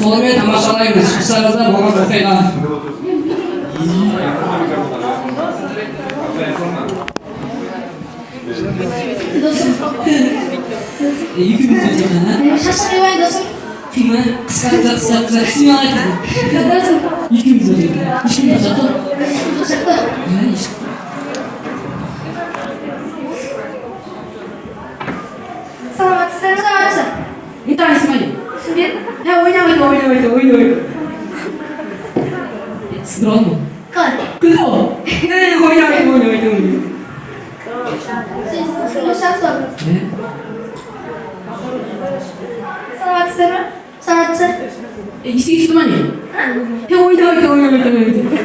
Сонымен тамашалаймыз. Шықсаңызда болған оқиға. Екеуміз өтемін, Шашын қоймай досым. қима, қысқа, сүйме айтады. Екеуміз өтемін. Ешкім досақты? Досақты. Саламатсыздар, саламатсыз. Не танысың әлі? Түсінбедім. Ойнайды. Түсіндір алдым. Қалай? Күлді ол. Ойнайды. Досақты. Саламатсыздар ма? Саламатсыз. Еске түсті ма не? Ойнайды.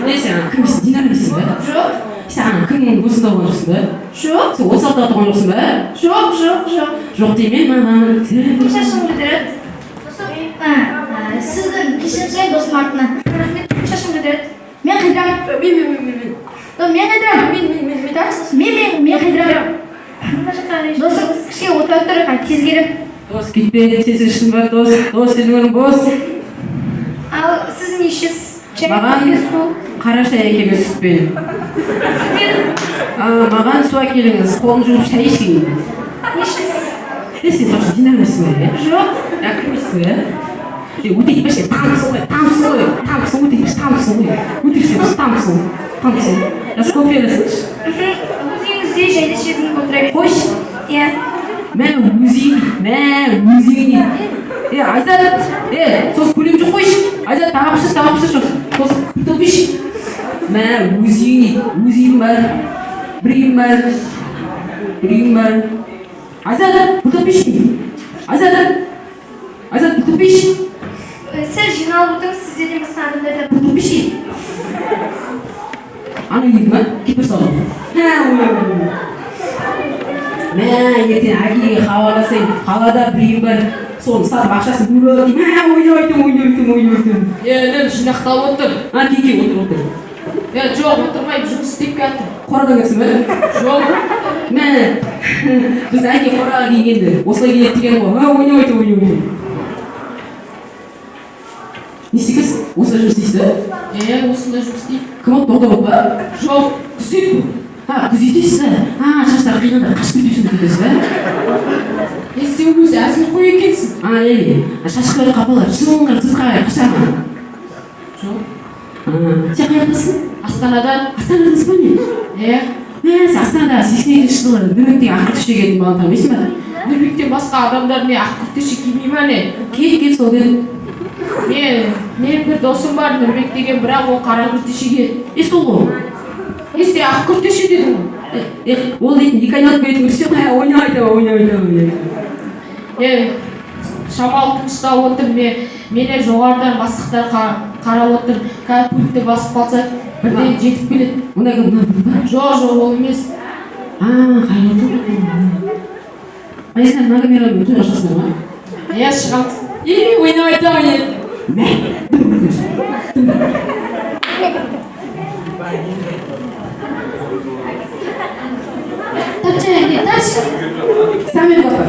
Не сен кімсің? Динамисің ба? Жоқ. Сен кімнің досында болған жоқсың ба? Жоқ. Сен 36-да туған жоқсың ба? Жоқ. Жоқ деймен маған. Шашын көтереді. Сіздің кешірсең досым артынан. Шашын көтереді. Мен қайдырамын. Мен қайдырамын. Мен қайдырамын. Досым кішкене отырып тұр, тез келіп. Дос кетпе, тез ішін бар, дос сенің орның бос. Ал сіз не ішесіз? Маған қара шай әкеліңіз сүтпен. Маған су әкеліңіз, қолын жуып шай ішейін. Не ішесіз? Сен тоқшы динамисің ба? Жоқ. Кімсің ба? Өтейіппеші, тамсың ғой. Жас кофе аласыңшы. Өзіңізде жайды ішесің отыра бер. Қойш. Иә. Мә өзіңе. Айзат, сосын көлем жоқ қойш. Айзат, тағы пішір. Сосын күртіп еш. Мә өзіңе бар. Біреуім бар. Айзат, күртіп еш. Айзат, күртіп еш. Сіз жиналып отырыңыз, сіздерден басқа адамдарда Күртіп еш. Аны еді ма? Кепір салып. Ертең әкеге хабарласайын, қалада біреуім бар, соны сатып ақшасын бөліп ойнайтын. Елім жинақтап отыр. Кеке отыр. Жоқ, отырмай жұмыс істеп келатыр. Қорадан келсің бе? Жоқ. Біз әке қораға келгенді, осылай келеді деген ғой. Ойнайтын. Не істейсіз? Осылай жұмыс істейсіз бе? Осында жұмыс істейді. Кім от тоқтап ба? Жоқ, күзет бұл. Күзетесіз бе? Шаштар қиғанда қашып кетесің кетесіз бе? Сен өзі әзіл қой екенсің. Шашқылар қапалар, шылыңғыр тұтқа қашама. Жоқ. Сен қаяқтасың? Астанадан. Астанадасың ба мен? Сен Астанада 80 жылы Нұрбектен ақ күртеше келдің баланы танымайсың ба? Нұрбектен басқа адамдар не ақ күртеше кимей ма не? Кел сол дедім. Мен бір досым бар Нұрбек деген, бірақ ол қара күртеше киеді. Сол ғой. Сен ақ күртеше дедің. Ол дейтін екі айналып беретін күртеше ойнайды. Шамал тыныштап отыр, менен жоғарыдан бастықтар қарап отыр. Қазір пультті басып қалса, бірден жетіп келеді. Ондай кім мына ба? Жоқ, ол емес. Қайраты ғой. Сен мына камерамен өтіп ашасың ба? Шығамыз. Ойнайды. Тачи. Самир баба.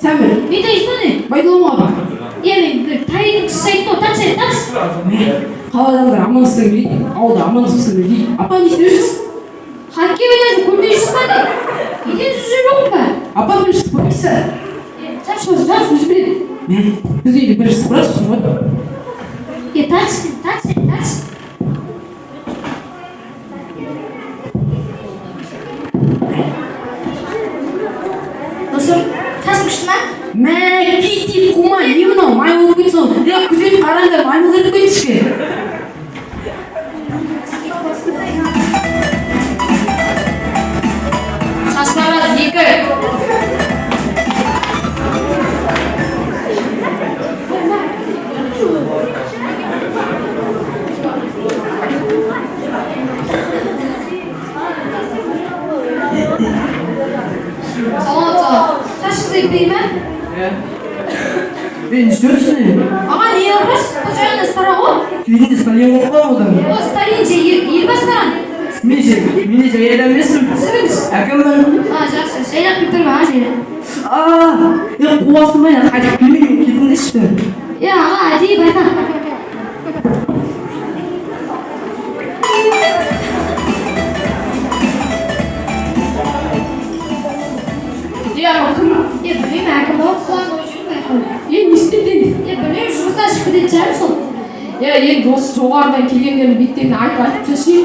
Самир. Байдылым аба. Тайының кісі айтты ғой, тачи. Қала адамдар амансың дейді, ауылда амансың дейді. Апа не істеп жүрсіз? Хоккей ойнайды, көрмей жүрсіз ба не? Неден жүріп жоқпын ба? Апа бірінші спортшысы. Жас өзі біледі. Біз үйде бірінші спортшысың ғой. Тачи. Досым, қасым күшті ма? Кетіп қума, не мынау, май болып кетсін ол. Күзетіп қараңдар, маймыл кетіп кетішке. Шашпараз 2. Шашыңызды еппей ме? Не жүрсің? Аға не yapıyorsun? Bu жағында стара ғой? Үйінде сталин болып қой одан. О, сталин же ел басқарған. Мен же жайлап емеспін. Сіз Әкем бар. жақсы, жайлап кетіп тұрмын, жайлап. қуасың ба қайтып келмеймін кетіңдерші. аға әдейі байқа. Білмеймін әкім болып құлан болып жүрмін. не істедің? Білмеймін жұмыстан шығып кететін шығармын сол. енді осы жоғарыдан келгендердің беттеріне айтып жүрші.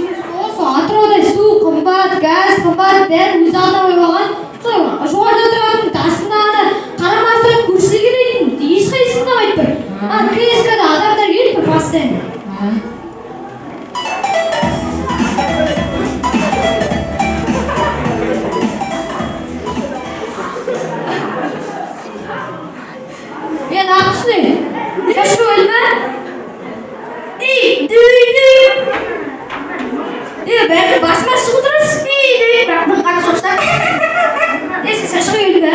Сол Атырауда су қымбат, газ қымбат, бәрі өз алдына ойлаған. Сол жоғарыда тұратын астындағы қарамастан көршілерге дейтін ешқайсысын ұнамайды бір. КСК-да адамдар келіп бір постоянно. Ақысы не? Шашы өлді ме? Бәрі басыма шығып тұрасыз. Бірақ мұққан жоқштар. Сен шашығы өлді ме?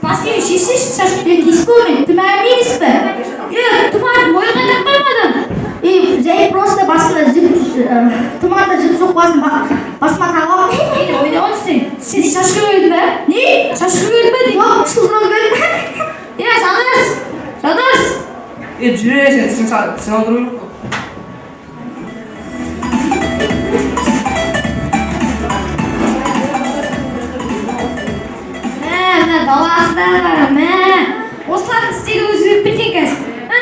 Басын шешесің шашық. Дейсіз болмын, түмән дейсіз бе? Тұман мойынға тақпаймадың. Жай просто басында тұманда жіп жоқ басыма тағам. Ойнаған сен. Сен шашығы өлді ме? Шашығы өлді ме? Жоқ, шылдыран өлді. Жанас! Жүре, сен түсін алдыру жоқ. Мына баласыздар, осылардың істегі өзгеріп кеткен қазір.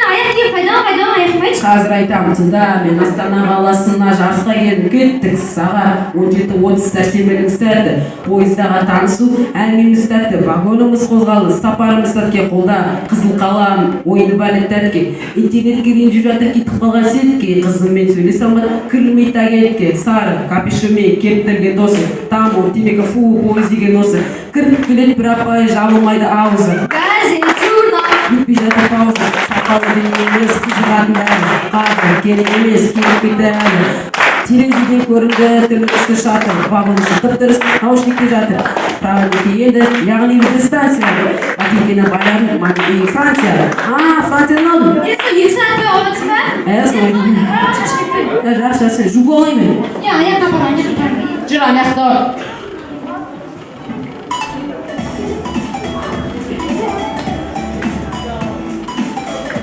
Аяқ киім қайдан аяқ қойшы. Қазір айтамын тыңда, мен Астана қаласына жарысқа келдім, кеттік сағат 17:30 сәрсенбінің сәті. Пойыздағы танысу, әңгімеміз тәтті, вагонымыз қозғалды, сапарымыз сәтке қолда, қызыл қалам, ойыны бәлет тәтке. Интернетке ренжіп жатыр кетіп қалған сетке, қызыммен сөйлесе алмады, кірмейді агентке, сары, капюшонмен кептірген досы, тамбур, темекі, фу, пойыз деген досы. Кіріп келеді бір апай, жабылмайды аузы. Газет, журнал. Bitпей жатыр пауза, сақалы деген емес, қызығатын бәрі. Қазір керек емес, келіп кетті әлі. Терезеден көрінді, түрлі шатыр, вагон шықтып дұрыс, наушникте жатыр. Правильно енді, яғни бізді станция. Батекені байлардың, матекені Франция. Францияны алдым. Екі сағат бой алмадыңыз ба? Солай. Жақсы, жуып алайын. Аяқ тапар. жүр аяқты.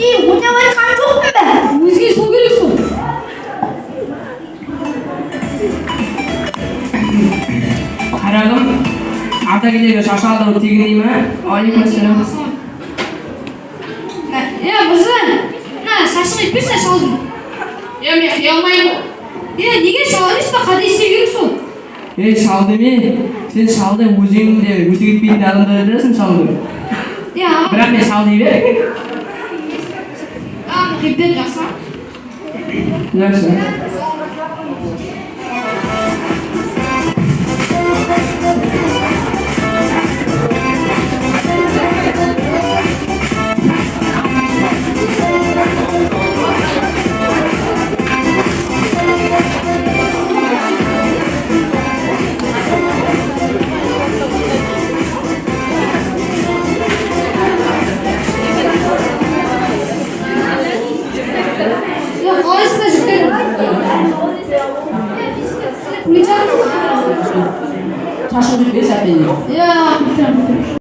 Ойнавай қан жоқпын ба? Өзге сол керек сол. Қарағым, ардагерлерге шашы алдыру тегін дей ме? Алейкум. Мырза, шашын етпесін шалдың. Мен қиялмаймын. Неге шаламыз ба? Қандай істеу керек сол? Шалды мен, сен шалды өзіңде өсе кетпейтін адамдар бересің шалды. Бірақ мен шалды бер. Қиптен жақсы. Жақсы. Қалайсыздар жігіттер? Шашын бітпе сәтпен. Bitir.